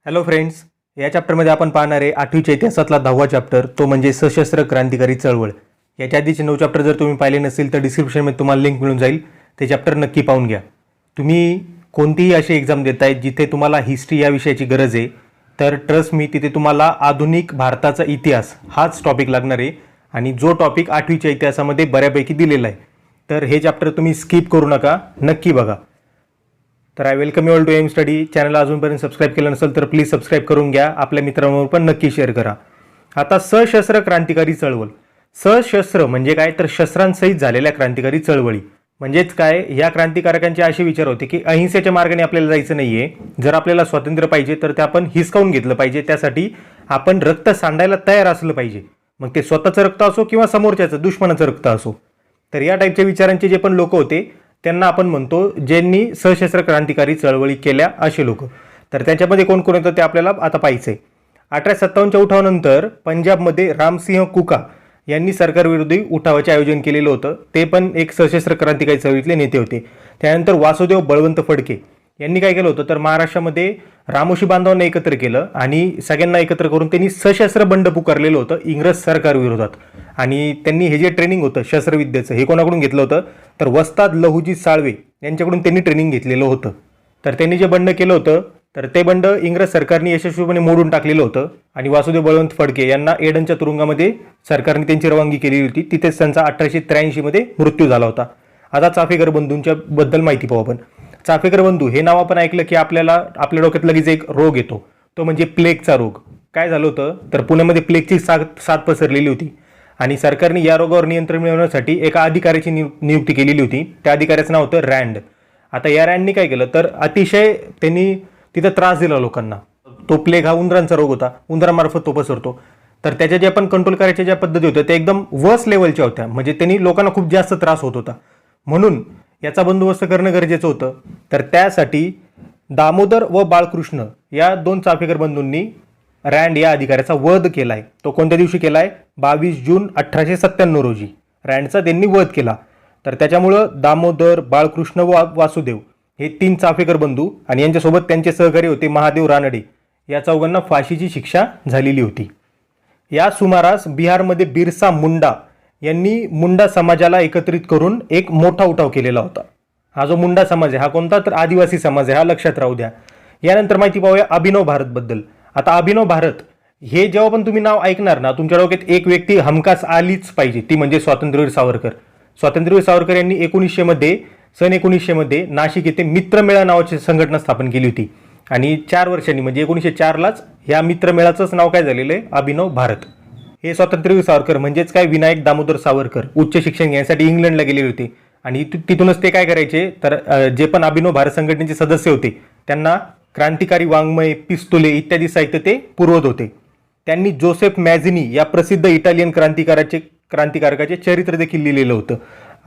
Hello friends, या चॅप्टरमध्ये आपण पाहणार आहे 8वीच्या इतिहासातला 10वा चॅप्टर, तो म्हणजे सशस्त्र क्रांतिकारी चळवळ. याच्या आधीचे 9 चॅप्टर जर तुम्ही पाहिले नसेल तर डिस्क्रिप्शनमध्ये तुम्हाला लिंक मिळून जाईल. ते चॅप्टर नक्की पाहून घ्या. तुम्ही कोणतीही अशी एक्झाम देताय जिथे तुम्हाला हिस्ट्री या विषयाची गरज आहे, तर ट्रस्ट मी तिथे तुम्हाला आधुनिक भारताचा इतिहास हाच टॉपिक लागणार आहे. आणि जो टॉपिक 8वीच्या इतिहासामध्ये बऱ्यापैकी दिलेला आहे, तर हे चॅप्टर तुम्ही स्किप करू नका, नक्की बघा. तर I welcome you all to M study. चॅनलला अजूनपर्यंत सबस्क्राईब केलं नसेल तर प्लीज सबस्क्राईब करून घ्या. आपल्या मित्रांबरोबर पण नक्की शेअर करा. आता सशस्त्र क्रांतिकारी चळवळ. सशस्त्र म्हणजे काय, तर शस्त्रांसहित झालेल्या क्रांतिकारी चळवळी. म्हणजेच काय, या क्रांतिकारकांचे असे विचार होते की अहिंसेच्या मार्गाने आपल्याला जायचं नाहीये. जर आपल्याला स्वातंत्र्य पाहिजे तर ते आपण हिसकावून घेतलं पाहिजे. त्यासाठी आपण रक्त सांडायला तयार असलं पाहिजे, मग ते स्वतःचं रक्त असो किंवा समोरच्याचं दुश्मनाचं रक्त असो. तर या टाईपच्या विचारांचे जे पण लोक होते त्यांना आपण म्हणतो ज्यांनी सशस्त्र क्रांतिकारी चळवळी केल्या असे लोक. तर त्याच्यामध्ये कोण कोण होतं ते आपल्याला आता पाहायचंय. 1857च्या उठावानंतर पंजाबमध्ये रामसिंह कुका यांनी सरकारविरोधी उठावाचे आयोजन केलेलं होतं. ते पण एक सशस्त्र क्रांतिकारी चळवळीतले नेते होते. त्यानंतर वासुदेव बळवंत फडके यांनी काय केलं होतं, तर महाराष्ट्रामध्ये रामोशी बांधवांना एकत्र केलं आणि सगळ्यांना एकत्र करून त्यांनी सशस्त्र बंड पुकारलेलं होतं इंग्रज सरकारविरोधात. आणि त्यांनी हे जे ट्रेनिंग होतं शस्त्रविद्येचं, हे कोणाकडून घेतलं होतं, तर वस्ताद लहुजी साळवे यांच्याकडून त्यांनी ट्रेनिंग घेतलेलं होतं. तर त्यांनी जे बंड केलं होतं, तर ते बंड इंग्रज सरकारने यशस्वीपणे मोडून टाकलेलं होतं. आणि वासुदेव बळवंत फडके यांना एडनच्या तुरुंगामध्ये सरकारने त्यांची रवानगी केलेली होती. तिथेच त्यांचा 1883 मृत्यू झाला होता. आता चाफेकर बंधूंच्या बद्दल माहिती पाहू आपण. चाफेकर बंधू हे नाव आपण ऐकलं की आपल्या डोक्यात लगेच एक रोग येतो, तो म्हणजे प्लेगचा रोग. काय झालं होतं, तर पुण्यामध्ये प्लेगची साथ पसरलेली होती आणि सरकारने या रोगावर नियंत्रण मिळवण्यासाठी एका अधिकाऱ्याची नियुक्ती केलेली होती. त्या अधिकाऱ्याचं नाव होतं रँड. आता या रँडनी काय केलं, तर अतिशय त्यांनी तिथं त्रास दिला लोकांना. तो प्लेग हा उंदरांचा रोग होता, उंदरामार्फत तो पसरतो. तर त्याच्या ज्या पण कंट्रोल करायच्या ज्या पद्धती होत्या त्या एकदम वर्स्ट लेवलच्या होत्या. म्हणजे त्यांनी लोकांना खूप जास्त त्रास होत होता, म्हणून याचा बंदोबस्त करणं गरजेचं होतं. तर त्यासाठी दामोदर व बाळकृष्ण या 2 चाफेकर बंधूंनी रँड या अधिकाऱ्याचा वध केलाय. तो कोणत्या दिवशी केलाय, 22 जून 1897 रोजी रँडचा त्यांनी वध केला. तर त्याच्यामुळं दामोदर, बाळकृष्ण व वासुदेव हे 3 चाफेकर बंधू आणि यांच्यासोबत त्यांचे सहकारी होते महादेव रानडे, या चौघांना फाशीची शिक्षा झालेली होती. या सुमारास बिहारमध्ये बिरसा मुंडा यांनी मुंडा समाजाला एकत्रित करून एक मोठा उठाव केलेला होता. हा जो मुंडा समाज आहे हा कोणता, तर आदिवासी समाज आहे, हा लक्षात राहू द्या. यानंतर माहिती पाहूया अभिनव भारत बद्दल. आता अभिनव भारत हे जेव्हा पण तुम्ही नाव ऐकणार ना, तुमच्या डोक्यात एक व्यक्ती हमखास आलीच पाहिजे, ती म्हणजे स्वातंत्र्यवीर सावरकर. स्वातंत्र्यवीर सावरकर यांनी 1900 मध्ये नाशिक येथे मित्रमेळा नावाची संघटना स्थापन केली होती. आणि 4 वर्षांनी म्हणजे 1904लाच या मित्रमेळाचंच नाव काय झालेलं आहे, अभिनव भारत. हे स्वातंत्र्यवीर सावरकर म्हणजेच काय, विनायक दामोदर सावरकर उच्च शिक्षण घेण्यासाठी इंग्लंडला गेलेले होते. आणि तिथूनच ते काय करायचे, तर जे पण अभिनव भारत संघटनेचे सदस्य होते त्यांना क्रांतिकारी वाङ्मय, पिस्तुले इत्यादी साहित्य ते पुरवत होते. त्यांनी जोसेफ मॅझिनी या प्रसिद्ध इटालियन क्रांतिकारकाचे चरित्र देखील लिहिलेलं होतं.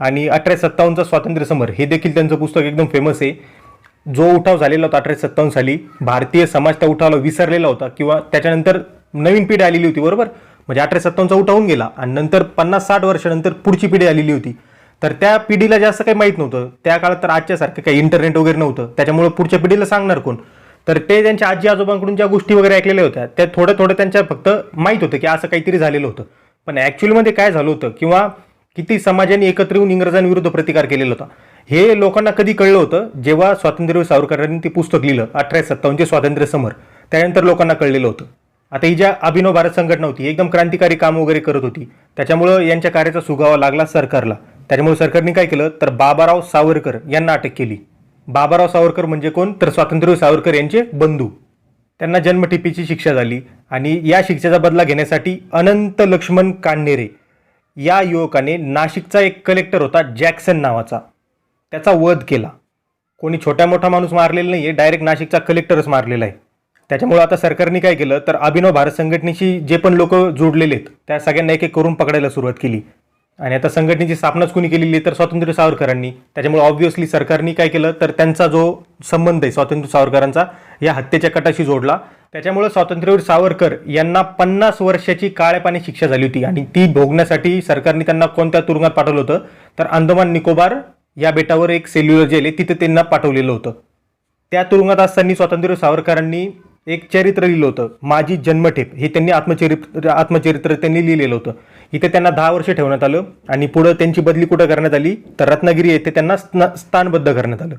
आणि 1857चा स्वातंत्र्य समर हे देखील त्यांचं पुस्तक एकदम फेमस आहे. जो उठाव झालेला होता 1857 साली, भारतीय समाज त्या उठावाला विसरलेला होता किंवा त्याच्यानंतर नवीन पिढी आलेली होती, बरोबर. म्हणजे 1857चा उठावून गेला आणि नंतर 50-60 वर्षानंतर पुढची पिढी आलेली होती. तर त्या पिढीला जास्त काही माहीत नव्हतं त्या काळात. तर आजच्यासारखं काही इंटरनेट वगैरे नव्हतं, त्याच्यामुळे पुढच्या पिढीला सांगणार कोण. तर ते त्यांच्या आजी आजोबांकडून ज्या गोष्टी वगैरे ऐकलेल्या होत्या त्या थोडं त्यांच्या फक्त माहीत होतं की असं काहीतरी झालेलं होतं. पण ॲक्च्युअलमध्ये काय झालं होतं किंवा किती समाजाने एकत्र येऊन इंग्रजांविरुद्ध प्रतिकार केलेला होता, हे लोकांना कधी कळलं होतं, जेव्हा स्वातंत्र्यवीर सावरकरांनी ते पुस्तक लिहिलं 1857चे स्वातंत्र्य समर. त्यानंतर लोकांना कळलेलं होतं. आता ही ज्या अभिनव भारत संघटना होती एकदम क्रांतिकारी काम वगैरे करत होती, त्याच्यामुळं यांच्या कार्याचा सुगावा लागला सरकारला. त्याच्यामुळे सरकारने काय केलं, तर बाबाराव सावरकर यांना अटक केली. बाबाराव सावरकर म्हणजे कोण, तर स्वातंत्र्यवीर सावरकर यांचे बंधू. त्यांना जन्मठेपेची शिक्षा झाली आणि या शिक्षेचा बदला घेण्यासाठी अनंत लक्ष्मण कान्हेरे या युवकाने नाशिकचा एक कलेक्टर होता जॅक्सन नावाचा, त्याचा वध केला. कोणी छोटा मोठा माणूस मारलेला नाहीये, डायरेक्ट नाशिकचा कलेक्टरच मारलेला आहे. त्याच्यामुळे आता सरकारने काय केलं, तर अभिनव भारत संघटनेशी जे पण लोक जोडलेले आहेत त्या सगळ्यांना एक एक करून पकडायला सुरुवात केली. आणि आता संघटनेची स्थापनाच कोणी केलेली आहे, तर स्वातंत्र्य सावरकरांनी. त्याच्यामुळे ऑब्व्हियसली सरकारने काय केलं, तर त्यांचा जो संबंध आहे स्वातंत्र्य सावरकरांचा या हत्येच्या कटाशी जोडला. त्याच्यामुळे स्वातंत्र्यवीर सावरकर यांना 50 वर्षाची काळ्या पाणी शिक्षा झाली होती. आणि ती भोगण्यासाठी सरकारने त्यांना कोणत्या तुरुंगात पाठवलं होतं, तर अंदमान निकोबार या बेटावर एक सेल्युलर जेल आहे, तिथे त्यांना पाठवलेलं होतं. त्या तुरुंगात असताना स्वातंत्र्यवीर सावरकरांनी एक चरित्र लिहिलं होतं, माझी जन्मठेप, हे त्यांनी आत्मचरित्र त्यांनी लिहिलेलं होतं. इथे त्यांना 10 वर्ष ठेवण्यात आलं आणि पुढं त्यांची बदली कुठं करण्यात आली तर रत्नागिरी येथे त्यांना स्थानबद्ध करण्यात आलं.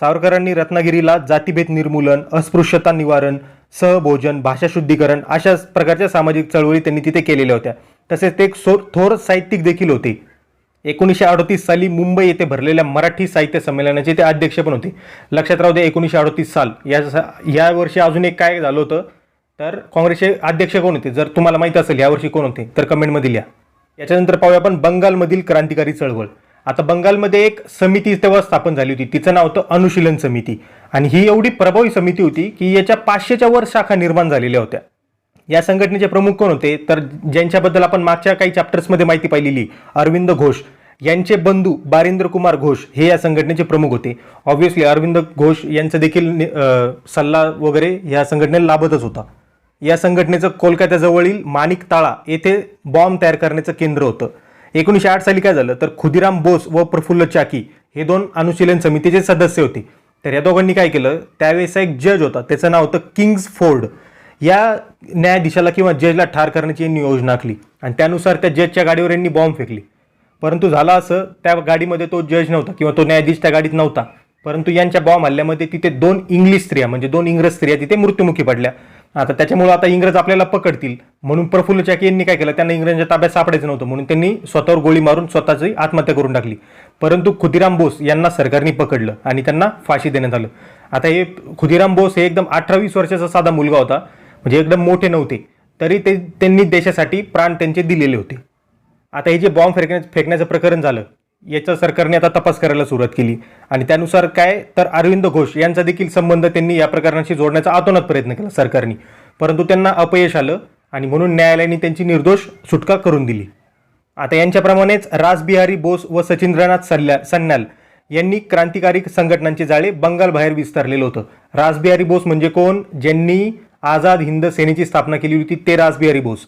सावरकरांनी रत्नागिरीला जातीभेद निर्मूलन, अस्पृश्यता निवारण, सहभोजन, भाषा शुद्धीकरण अशा प्रकारच्या सामाजिक चळवळी त्यांनी तिथे केलेल्या होत्या. तसेच ते एक थोर साहित्यिक देखील होते. 1938 साली मुंबई येथे भरलेल्या मराठी साहित्य संमेलनाचे ते अध्यक्ष पण होते. लक्षात राहू दे 1938 साल. या वर्षी अजून एक काय झालं होतं तर काँग्रेसचे अध्यक्ष कोण होते, जर तुम्हाला माहिती असेल यावर्षी कोण होते तर कमेंटमध्ये लिहा. याच्यानंतर पाहूया आपण बंगालमधील क्रांतिकारी चळवळ. आता बंगालमध्ये एक समिती तेव्हा स्थापन झाली होती, तिचं नाव होतं अनुशीलन समिती. आणि ही एवढी प्रभावी समिती होती की याच्या 500च्या वर शाखा निर्माण झालेल्या होत्या. या संघटनेचे प्रमुख कोण होते तर ज्यांच्याबद्दल आपण मागच्या काही चॅप्टर्समध्ये माहिती पाहिलेली, अरविंद घोष यांचे बंधू बारिंद्र कुमार घोष हे या संघटनेचे प्रमुख होते. ऑब्व्हियसली अरविंद घोष यांचा देखील सल्ला वगैरे या संघटनेला लाभतच होता. या संघटनेचं कोलकात्याजवळील माणिक ताळा येथे बॉम्ब तयार करण्याचं केंद्र होतं. 1908 साली काय झालं तर खुदिराम बोस व प्रफुल्ल चाकी हे 2 अनुशीलन समितीचे सदस्य होते. तर या दोघांनी काय केलं, त्यावेळेस एक जज होता, त्याचं नाव होतं किंग्स फोर्ड. या न्यायाधीशाला किंवा जजला ठार करण्याची यांनी योजना आखली आणि त्यानुसार त्या जजच्या गाडीवर यांनी बॉम्ब फेकली. परंतु झालं असं, त्या गाडीमध्ये तो जज नव्हता किंवा तो न्यायाधीश त्या गाडीत नव्हता. परंतु यांच्या बॉम्ब हल्ल्यामध्ये तिथे 2 इंग्लिश स्त्रिया म्हणजे 2 इंग्रज स्त्रिया तिथे मृत्युमुखी पडल्या. आता त्याच्यामुळे आता इंग्रज आपल्याला पकडतील म्हणून प्रफुल्ल चाकी यांनी काय केलं, त्यांना इंग्रजांच्या ताब्यात सापडायचं नव्हतं म्हणून त्यांनी स्वतःवर गोळी मारून स्वतःची आत्महत्या करून टाकली. परंतु खुदिराम बोस यांना सरकारने पकडलं आणि त्यांना फाशी देण्यात आलं. आता हे खुदिराम बोस हे एकदम 18-20 वर्षाचा साधा मुलगा होता, म्हणजे एकदम मोठे नव्हते, तरी त्यांनी देशासाठी प्राण त्यांचे दिलेले होते. आता हे जे बॉम्ब फेकण्याचं प्रकरण झालं याचा सरकारने आता तपास करायला सुरुवात केली आणि त्यानुसार काय तर अरविंद घोष यांचा देखील संबंध त्यांनी या प्रकरणाशी जोडण्याचा आतोनात प्रयत्न केला सरकारने, परंतु त्यांना अपयश आलं आणि म्हणून न्यायालयाने त्यांची निर्दोष सुटका करून दिली. आता यांच्याप्रमाणेच रासबिहारी बोस व सचिंद्रनाथ सन्याल यांनी क्रांतिकारी संघटनांचे जाळे बंगालबाहेर विस्तारलेलं होतं. रासबिहारी बोस म्हणजे कोण, ज्यांनी आझाद हिंद सेनेची स्थापना केली होती ते रासबिहारी बोस.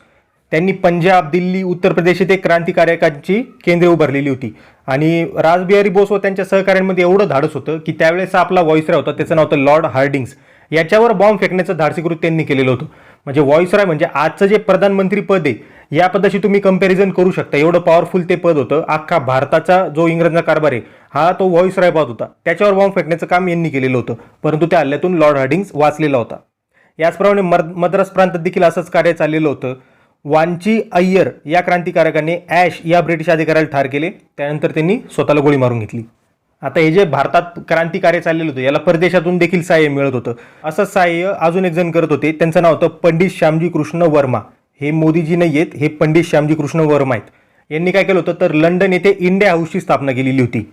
त्यांनी पंजाब, दिल्ली, उत्तर प्रदेश येथे क्रांतिकारकांची केंद्रे उभारलेली होती आणि रासबिहारी बोस व त्यांच्या सहकाऱ्यांमध्ये एवढं धाडस होतं की त्यावेळेस आपला व्हॉइसरॉय होता, त्याचं नाव होतं लॉर्ड हार्डिंग्स. याच्यावर बॉम्ब फेकण्याचं धाडसी कृत्य त्यांनी केलेलं होतं. म्हणजे व्हॉइसरॉय म्हणजे आजचं जे प्रधानमंत्री पद आहे या पदाशी तुम्ही कंपॅरिझन करू शकता, एवढं पॉवरफुल ते पद होतं. अख्खा भारताचा जो इंग्रजांचा कारभार आहे हा तो व्हॉइसरॉय पद होता, त्याच्यावर बॉम्ब फेकण्याचं काम यांनी केलेलं होतं. परंतु त्या हल्ल्यातून लॉर्ड हार्डिंग्स वाचलेला होता. याचप्रमाणे मद्रास प्रांतात देखील असंच कार्य चाललेलं होतं. वांची अय्यर या क्रांतिकारकाने ॲश या ब्रिटिश अधिकाऱ्याला ठार केले, त्यानंतर त्यांनी स्वतःला गोळी मारून घेतली. आता हे जे भारतात क्रांतिकार्य चाललेलं होतं याला परदेशातून देखील सहाय्य मिळत होतं. असं सहाय्य अजून एक जण करत होते, त्यांचं नाव होतं पंडित श्यामजी कृष्ण वर्मा. हे मोदीजी नाही आहेत, हे पंडित श्यामजी कृष्ण वर्मा आहेत. यांनी काय केलं होतं तर लंडन येथे इंडिया हाऊसची स्थापना केलेली होती.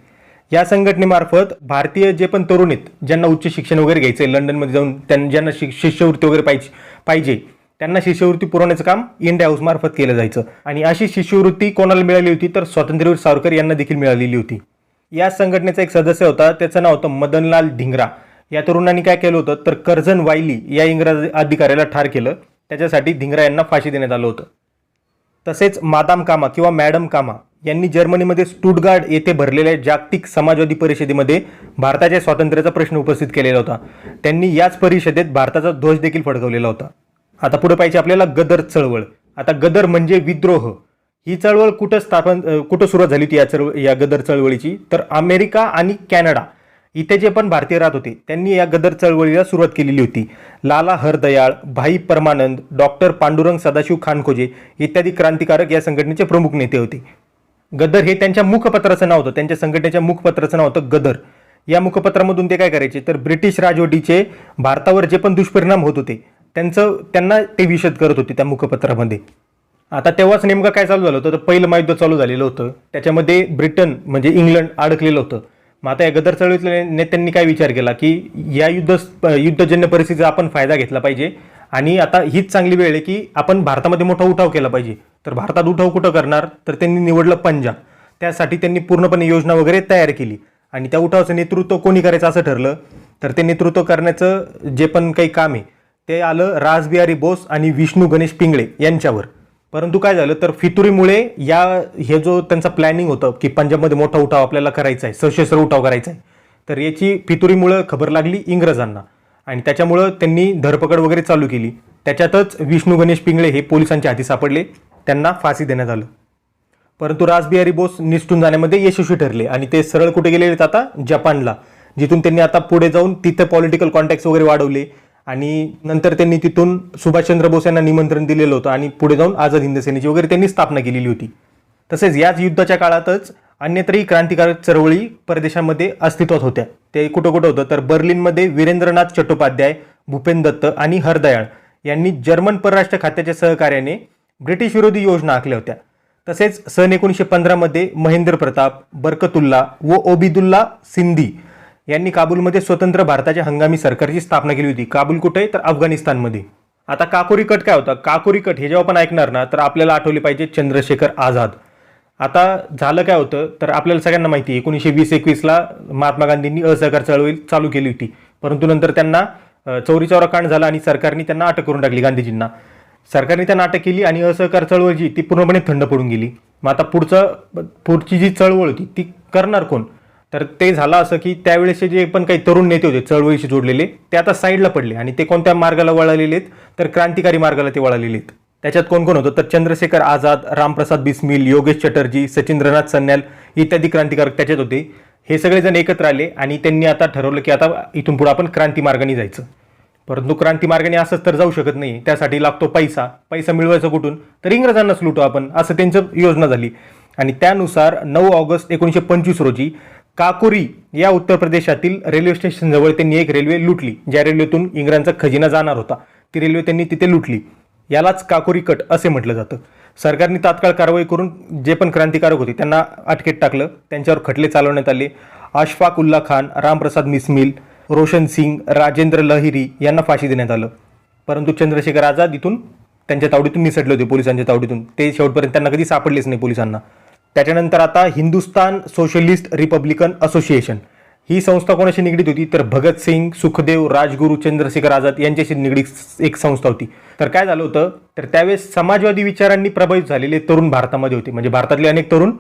या संघटनेमार्फत भारतीय जे पण तरुण आहेत ज्यांना उच्च शिक्षण वगैरे घ्यायचं आहे, लंडनमध्ये जाऊन ज्यांना शिष्यवृत्ती वगैरे पाहिजे त्यांना शिष्यवृत्ती पुरवण्याचं काम इंडिया हाऊस मार्फत केलं जायचं. आणि अशी शिष्यवृत्ती कोणाला मिळाली होती तर स्वातंत्र्यवीर सावरकर यांना देखील मिळालेली होती. या संघटनेचा एक सदस्य होता, त्याचं नाव होतं मदनलाल धिंगरा. या तरुणांनी काय केलं होतं तर कर्झन वायली या इंग्रज अधिकाऱ्याला ठार केलं, त्याच्यासाठी धिंगरा यांना फाशी देण्यात आलं होतं. तसेच मादाम कामा किंवा मॅडम कामा यांनी जर्मनीमध्ये स्टुटगार्ड येथे भरलेल्या जागतिक समाजवादी परिषदेमध्ये भारताच्या स्वातंत्र्याचा प्रश्न उपस्थित केलेला होता. त्यांनी याच परिषदेत भारताचा ध्वज देखील फडकवलेला होता. आता पुढे पाहिजे आपल्याला गदर चळवळ. आता गदर म्हणजे विद्रोह. ही चळवळ कुठं सुरुवात झाली होती या गदर चळवळीची तर अमेरिका आणि कॅनडा इथे जे पण भारतीय राहत होते त्यांनी या गदर चळवळीला सुरुवात केलेली होती. लाला हरदयाळ, भाई परमानंद, डॉक्टर पांडुरंग सदाशिव खानखोजे इत्यादी क्रांतिकारक या संघटनेचे प्रमुख नेते होते. गदर हे त्यांच्या मुखपत्राचं नाव होतं, त्यांच्या संघटनेच्या मुखपत्राचं नाव होतं गदर. या मुखपत्रामधून ते काय करायचे तर ब्रिटिश राजवटीचे भारतावर जे पण दुष्परिणाम होत होते त्यांना ते विशद करत होते त्या मुखपत्रामध्ये. आता तेव्हाच नेमकं काय चालू झालं होतं तर पहिलं महायुद्ध चालू झालेलं होतं, त्याच्यामध्ये ब्रिटन म्हणजे इंग्लंड अडकलेलं होतं. मग आता या गदर चळवळीतल्या नेत्यांनी काय विचार केला की या युद्धजन्य परिस्थितीचा आपण फायदा घेतला पाहिजे आणि आता हीच चांगली वेळ आहे की आपण भारतामध्ये मोठा उठाव केला पाहिजे. तर भारतात उठाव कुठं करणार तर त्यांनी निवडलं पंजाब. त्यासाठी त्यांनी पूर्णपणे योजना वगैरे तयार केली आणि त्या उठावाचं नेतृत्व कोणी करायचं असं ठरलं तर ते नेतृत्व करण्याचं जे पण काही काम आहे ते आलं रासबिहारी बोस आणि विष्णू गणेश पिंगळे यांच्यावर. परंतु काय झालं तर फितुरीमुळे हे जो त्यांचा प्लॅनिंग होतं की पंजाबमध्ये मोठा उठाव आपल्याला करायचा आहे, सशस्त्र उठाव करायचा आहे, तर याची फितुरीमुळे खबर लागली इंग्रजांना आणि त्याच्यामुळं त्यांनी धरपकड वगैरे चालू केली. त्याच्यातच विष्णू गणेश पिंगळे हे पोलिसांच्या हाती सापडले, त्यांना फाशी देण्यात आलं. परंतु रासबिहारी बोस निसटून जाण्यामध्ये यशस्वी ठरले आणि ते सरळ कुठे गेले आहेत आता, जपानला, जिथून त्यांनी आता पुढे जाऊन तिथे पॉलिटिकल कॉन्टॅक्ट्स वगैरे वाढवले आणि नंतर त्यांनी तिथून सुभाषचंद्र बोस यांना निमंत्रण दिलेलं होतं आणि पुढे जाऊन आझाद हिंद सेनेची वगैरे त्यांनी स्थापना केलेली होती. तसेच याच युद्धाच्या काळातच अन्यत्रही क्रांतिकारक चळवळी परदेशामध्ये अस्तित्वात होत्या. ते कुठं कुठं होतं तर बर्लिनमध्ये वीरेंद्रनाथ चट्टोपाध्याय, भूपेन दत्त आणि हरदयाळ यांनी जर्मन परराष्ट्र खात्याच्या सहकार्याने ब्रिटिश विरोधी योजना आखल्या होत्या. तसेच सन 1915 मध्ये महेंद्र प्रताप, बरकतुल्ला व ओबिदुल्ला सिंधी यांनी काबूलमध्ये स्वतंत्र भारताच्या हंगामी सरकारची स्थापना केली होती. काबूल कुठे तर अफगाणिस्तानमध्ये. आता काकोरी कट काय होता? काकोरी कट हे जेव्हा आपण ऐकणार ना तर आपल्याला आठवले पाहिजे चंद्रशेखर आझाद. आता झालं काय होतं तर आपल्याला सगळ्यांना माहिती आहे 1920-21ला महात्मा गांधींनी असहकार चळवळी चालू केली होती, परंतु नंतर त्यांना चौरीचौरा कांड झाला आणि सरकारने त्यांना अटक करून टाकली. गांधीजींना सरकारने त्यांना अटक केली आणि असहकार चळवळ जी ती पूर्णपणे थंड पडून गेली. मग आता पुढची जी चळवळ होती ती करणार कोण? तर ते झालं असं की त्यावेळेसचे जे पण काही तरुण नेते होते चळवळीशी जोडलेले ते आता साईडला पडले आणि ते कोणत्या मार्गाला वळालेले आहेत तर क्रांतिकारी मार्गाला ते वळालेले आहेत. त्याच्यात कोण कोण होतं तर चंद्रशेखर आझाद, रामप्रसाद बिस्मिल, योगेश चटर्जी, सचिंद्रनाथ सन्याल इत्यादी क्रांतिकारक त्याच्यात होते. हे सगळेजण एकत्र आले आणि त्यांनी आता ठरवलं की आता इथून पुढे आपण क्रांती मार्गाने जायचं. परंतु क्रांती मार्गाने असंच तर जाऊ शकत नाही, त्यासाठी लागतो पैसा. पैसा मिळवायचा कुठून तर इंग्रजांनाच लुटू आपण, असं त्यांचं योजना झाली. आणि त्यानुसार 9 ऑगस्ट 1925 रोजी काकोरी या उत्तर प्रदेशातील रेल्वे स्टेशनजवळ त्यांनी एक रेल्वे लुटली. ज्या रेल्वेतून इंग्रजांचा खजिना जाणार होता ती रेल्वे त्यांनी तिथे लुटली. यालाच काकोरी कट असे म्हटलं जातं. सरकारने तात्काळ कारवाई करून जे पण क्रांतिकारक होते त्यांना अटकेत टाकलं, त्यांच्यावर खटले चालवण्यात आले. अशफाक उल्ला खान, रामप्रसाद बिस्मिल, रोशन सिंग, राजेंद्र लहिरी यांना फाशी देण्यात आलं. परंतु चंद्रशेखर आझाद इथून त्यांच्या तावडीतून निसटले होते, पोलिसांच्या तावडीतून. ते शेवटपर्यंत त्यांना कधी सापडलेच नाही पोलिसांना. त्याच्यानंतर आता हिंदुस्तान सोशलिस्ट रिपब्लिकन असोसिएशन ही संस्था कोणाशी निगडीत होती तर भगतसिंग, सुखदेव, राजगुरू, चंद्रशेखर आझाद यांच्याशी निगडीत एक संस्था होती. तर काय झालं होतं तर त्यावेळेस समाजवादी विचारांनी प्रभावित झालेले तरुण भारतामध्ये होते. म्हणजे भारतातले अनेक तरुण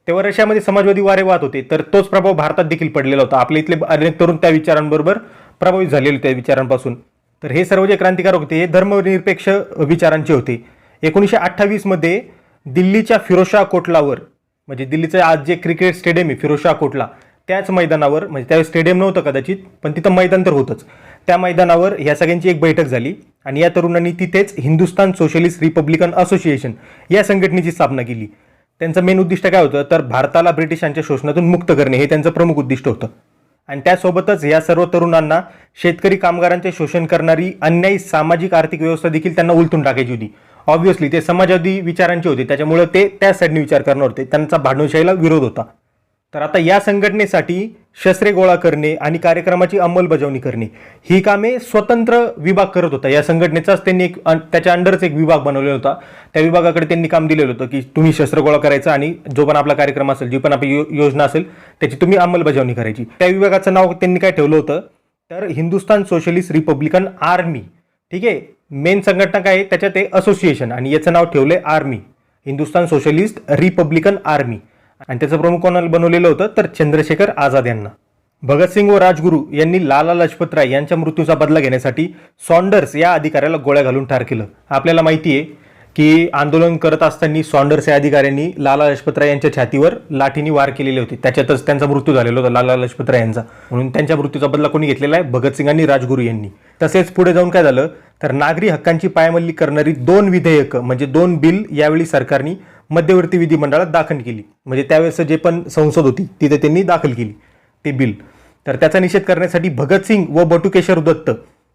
तेव्हा रशियामध्ये समाजवादी वारे वाहत होते, तर तोच प्रभाव भारतात देखील पडलेला होता. आपल्या इथले अनेक तरुण त्या विचारांबरोबर प्रभावित झालेले त्या विचारांपासून. तर हे सर्व जे क्रांतिकारक होते हे धर्मनिरपेक्ष विचारांचे होते. 1928 मध्ये दिल्लीच्या फिरोजशाह कोटलावर, म्हणजे दिल्लीचं आज जे क्रिकेट स्टेडियम आहे फिरोजशाह कोटला, त्याच मैदानावर, म्हणजे त्यावेळेस स्टेडियम नव्हतं कदाचित पण तिथं मैदान तर होतंच, त्या मैदानावर ह्या सगळ्यांची एक बैठक झाली आणि या तरुणांनी तिथेच हिंदुस्तान सोशलिस्ट रिपब्लिकन असोसिएशन या संघटनेची स्थापना केली. त्यांचं मेन उद्दिष्ट काय होतं तर भारताला ब्रिटिशांच्या शोषणातून मुक्त करणे हे त्यांचं प्रमुख उद्दिष्ट होतं. आणि त्यासोबतच या सर्व तरुणांना शेतकरी कामगारांचे शोषण करणारी अन्यायी सामाजिक आर्थिक व्यवस्था देखील त्यांना उलटून टाकायची होती. ऑब्व्हियसली ते समाजवादी विचारांचे होते, त्याच्यामुळे ते त्या साईडने विचार करणार होते, त्यांचा भांडवलशाहीला विरोध होता. तर आता या संघटनेसाठी शस्त्रे गोळा करणे आणि कार्यक्रमाची अंमलबजावणी करणे ही कामे स्वतंत्र विभाग करत होता. या संघटनेचाच त्यांनी त्याच्या अंडरच एक विभाग बनवलेला होता. त्या विभागाकडे त्यांनी काम दिलेलं होतं की तुम्ही शस्त्र गोळा करायचं आणि जो पण आपला कार्यक्रम असेल, जी पण आपली योजना असेल त्याची तुम्ही अंमलबजावणी करायची. त्या विभागाचं नाव त्यांनी काय ठेवलं होतं तर हिंदुस्तान सोशलिस्ट रिपब्लिकन आर्मी. ठीक आहे, मेन संघटना काय आहे त्याच्यात आहे असोसिएशन आणि याचं नाव ठेवलंय army, Hindustan socialist Republican army. आणि त्याचं प्रमुख कोणाला बनवलेलं होतं तर चंद्रशेखर आझाद यांना. भगतसिंग व राजगुरू यांनी लाला लजपत राय यांच्या मृत्यूचा बदला घेण्यासाठी सॉन्डर्स या अधिकाऱ्याला गोळ्या घालून ठार केलं. आपल्याला माहिती आहे की आंदोलन करत असताना सॉन्डर्स या अधिकाऱ्यांनी लाला लजपत राय यांच्या छातीवर लाठीने वार केलेले होते, त्याच्यातच त्यांचा मृत्यू झालेला होता लाला लजपत राय यांचा. म्हणून त्यांच्या मृत्यूचा बदला कोणी घेतलेला आहे भगतसिंग आणि राजगुरू यांनी. तसेच पुढे जाऊन काय झालं तर नागरी हक्कांची पायमल्ली करणारी 2 विधेयकं म्हणजे 2 बिल यावेळी सरकारने मध्यवर्ती विधिमंडळात दाखल केली. म्हणजे त्यावेळेस जे पण संसद होती तिथे त्यांनी दाखल केली ते बिल. तर त्याचा निषेध करण्यासाठी भगतसिंग व बटुकेश्वर दत्त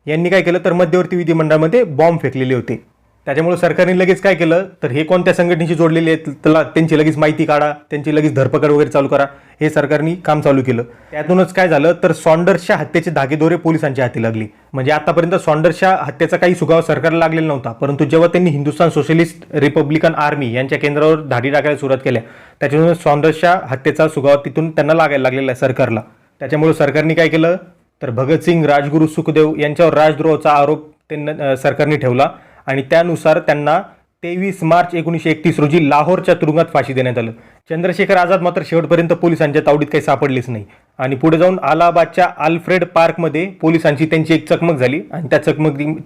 यांनी काय केलं तर मध्यवर्ती विधिमंडळामध्ये बॉम्ब फेकलेले होते. त्याच्यामुळे सरकारने लगेच काय केलं तर हे कोणत्या संघटनेशी जोडलेले आहेत त्याला त्यांची लगेच माहिती काढा, त्यांची लगेच धरपकड वगैरे चालू करा, हे सरकारने काम चालू केलं. त्यातूनच काय झालं तर सॉन्डर्सच्या हत्येचे धागेदोरे पोलिसांच्या हाती लागले. म्हणजे आतापर्यंत सॉन्डर्सच्या हत्येचा काही सुगाव सरकारला लागलेला नव्हता, परंतु जेव्हा त्यांनी हिंदुस्तान सोशलिस्ट रिपब्लिकन आर्मी यांच्या केंद्रावर धाडी टाकायला सुरुवात केल्या त्याच्यामुळे सॉन्डर्सच्या हत्येचा सुगाव तिथून त्यांना लागायला लागलेला आहे सरकारला. त्याच्यामुळे सरकारने काय केलं तर भगतसिंग, राजगुरू, सुखदेव यांच्यावर राजद्रोहाचा आरोप त्यांना सरकारने ठेवला आणि त्यानुसार त्यांना 23 मार्च 1931 रोजी लाहोरच्या तुरुंगात फाशी देण्यात आलं. चंद्रशेखर आझाद मात्र शेवटपर्यंत पोलिसांच्या तावडीत काही सापडलेच नाही आणि पुढे जाऊन अलाहाबादच्या आल्फ्रेड पार्कमध्ये पोलिसांची त्यांची एक चकमक झाली आणि त्या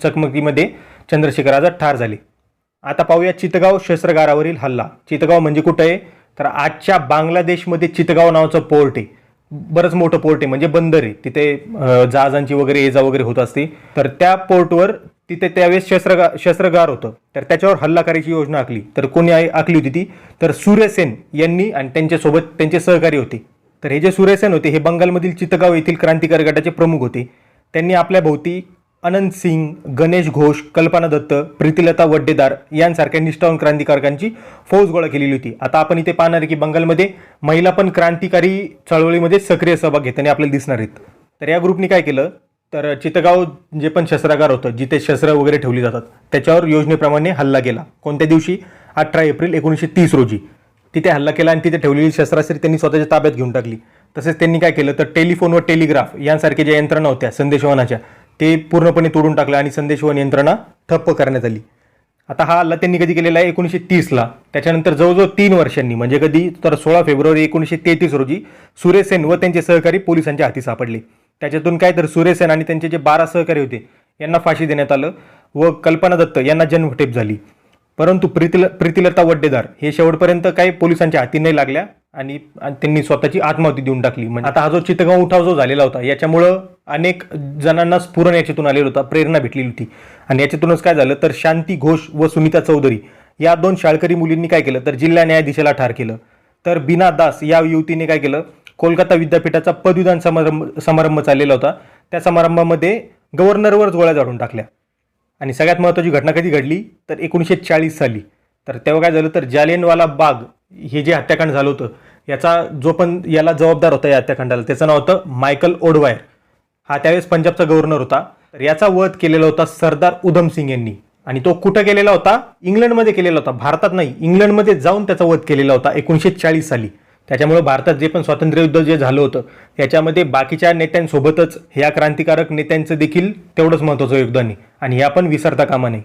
चकमकीमध्ये चंद्रशेखर आझाद ठार झाले. आता पाहूया चितगाव शस्त्रागारावरील हल्ला. चितगाव म्हणजे कुठं आहे तर आजच्या बांगलादेशमध्ये चितगाव नावाचं पोर्ट आहे. बरंच मोठं पोर्ट आहे म्हणजे बंदर आहे. तिथे जहाजांची वगैरे ये जा वगैरे होत असते. तर त्या पोर्टवर तिथे त्यावेळेस शस्त्रागार होतं. तर त्याच्यावर हल्ला करायची योजना आखली. तर कोणी आखली होती ती तर सूर्यसेन यांनी आणि त्यांच्यासोबत त्यांचे सहकारी होते. तर हे जे सूर्यसेन होते हे बंगालमधील चितगाव येथील क्रांतिकारी गटाचे प्रमुख होते. त्यांनी आपल्या भोवती अनंत सिंग, गणेश घोष, कल्पना दत्त, प्रीतिलता वड्डेदार यांसारख्या निष्ठावान क्रांतिकारकांची फौज गोळा केलेली होती. आता आपण इथे पाहणार आहे की बंगालमध्ये महिला पण क्रांतिकारी चळवळीमध्ये सक्रिय सहभाग घेताना आपल्याला दिसणार आहेत. तर या ग्रुपने काय केलं तर चितगाव जे पण शस्त्रागार होतं जिथे शस्त्र वगैरे ठेवली जातात त्याच्यावर योजनेप्रमाणे हल्ला केला. कोणत्या दिवशी 18 एप्रिल 1930 रोजी तिथे हल्ला केला आणि तिथे ठेवलेली शस्त्रास्त्रे त्यांनी स्वतःच्या ताब्यात घेऊन टाकली. तसेच त्यांनी काय केलं तर टेलिफोन व टेलिग्राफ यांसारख्या ज्या यंत्रणा होत्या संदेशवहनाच्या ते पूर्णपणे तोडून टाकलं आणि संदेशवहन यंत्रणा ठप्प करण्यात आली. आता हा हल्ला त्यांनी कधी केलेला आहे 1930ला. त्याच्यानंतर जवळजवळ 3 वर्षांनी म्हणजे कधी तर 16 फेब्रुवारी 1933 रोजी सूर्यसेन व त्यांचे सहकारी पोलिसांच्या हाती सापडले. त्याच्यातून काय तर सूर्यसेन आणि त्यांचे जे 12 सहकारी होते यांना फाशी देण्यात आलं व कल्पना दत्त यांना जन्मठेप झाली. परंतु प्रीतिलता वड्डेदार हे शेवटपर्यंत काही पोलिसांच्या हाती नाही लागल्या आणि त्यांनी स्वतःची आत्माहुती देऊन टाकली. म्हणजे आता हा जो चितगाव उठाव जो झालेला होता याच्यामुळं अनेक जणांना स्फुरण याच्यातून आलेलं होता, प्रेरणा भेटलेली होती. आणि याच्यातूनच काय झालं तर शांती घोष व सुनीता चौधरी या 2 शाळकरी मुलींनी काय केलं तर जिल्हा न्यायाधीशाला ठार केलं. तर बीना दास या युवतीने काय केलं कोलकाता विद्यापीठाचा पदवीदान समारंभ चाललेला होता त्या समारंभामध्ये गव्हर्नरवर गोळ्या झाडून टाकल्या. आणि सगळ्यात महत्त्वाची घटना कधी घडली तर 1940 साली. तर तेव्हा काय झालं तर जालियनवाला बाग हे जे हत्याकांड झालं होतं याचा जो पण याला जबाबदार होता या हत्याकांडाला त्याचं नाव होतं मायकल ओडवायर. हा त्यावेळेस पंजाबचा गव्हर्नर होता. तर याचा वध केलेला होता सरदार उधम सिंग यांनी. आणि तो कुठं केलेला होता इंग्लंडमध्ये केलेला होता, भारतात नाही. इंग्लंडमध्ये जाऊन त्याचा वध केलेला होता 1940 साली. त्याच्यामुळे भारतात जे पण स्वातंत्र्ययुद्ध जे झालं होतं त्याच्यामध्ये बाकीच्या नेत्यांसोबतच ह्या क्रांतिकारक नेत्यांचं देखील तेवढंच महत्त्वाचं योगदान आहे आणि हे आपण विसरता कामा नये.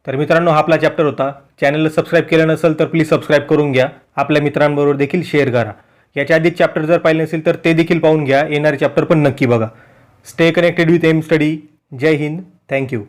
तर मित्रांनो हा आपला चॅप्टर होता. चॅनलला सबस्क्राईब केलं नसेल तर प्लीज सबस्क्राईब करून घ्या. आपल्या मित्रांबरोबर देखील शेअर करा. याच्या आधी चॅप्टर जर पाहिले नसेल तर ते देखील पाहून घ्या. येणारे चॅप्टर पण नक्की बघा. Stay connected with M study. जय हिंद. थँक्यू.